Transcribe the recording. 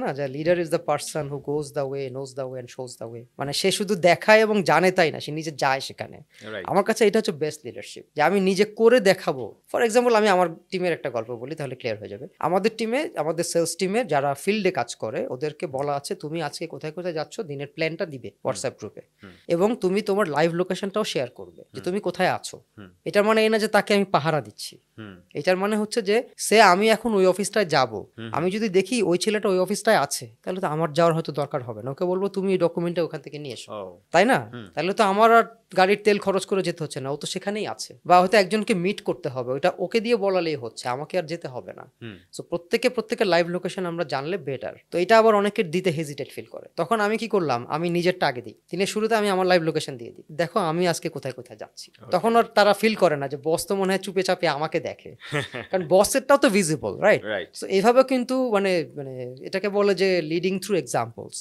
না যে leader is the person who goes the way, knows the way and shows the way. মানে সে শুধু দেখায় এবং জানে তাই না, সে নিজে যায় সেখানে। রাইট। আমার কাছে এটা হচ্ছে বেস্ট লিডারশিপ, যে আমি নিজে করে দেখাবো। ফর এক্সাম্পল আমি আমার টিমের একটা গল্প বলি, তাহলে ক্লিয়ার হয়ে যাবে। আমাদের টিমে, আমাদের সেলস টিমে যারা ফিল্ডে কাজ করে, ওদেরকে বলা আছে তুমি আজকে কোথায় কোথায় যাচ্ছ দিনের প্ল্যানটা দিবে হোয়াটসঅ্যাপ গ্রুপে, এবং তুমি তোমার লাইভ লোকেশনটাও শেয়ার করবে যে তুমি কোথায় আছো। এটার মানে এই না যে তাকে আমি পাহারা দিচ্ছি, এটার মানে হচ্ছে যে সে, আমি এখন ওই অফিসটায় যাব, আমি যদি দেখি ওই ছেলেটা ওই অফিসটায় আছে, তাহলে তো আমার যাওয়ার হয়তো দরকার হবে না, ওকে বলবো তুমি এই ডকুমেন্টটা ওখান থেকে নিয়ে এসো, তাই না? তাহলে তো আমার আর গাড়ির তেল খরচ করে যেতে হচ্ছে না, ও তো সেখানেই আছে। বা হয়তো একজনকে মিট করতে হবে, ওটা ওকে দিয়ে বলালেই হচ্ছে, আমাকে আর যেতে হবে না। সো প্রত্যেকের লাইভ লোকেশন আমরা জানলে বেটার। তো এটা আবার অনেকের দিতে হেজিটেট ফিল করে, তখন আমি কি করলাম, আমি নিজেরটা আগে দিই, দিনের শুরুতে আমি আমার লাইভ লোকেশন দিয়ে দিই, দেখো আমি আজকে কোথায় কোথায় যাচ্ছি। তখন আর তারা ফিল করে না যে বস তো মনে হয় চুপে চাপে আমাকে দেখে, কারণ বসেরটাও তো ভিজিবল, রাইট? রাইট। সো এইভাবে কিন্তু মানে মানে এটাকে বলে যে লিডিং থ্রু এক্সাম্পলস।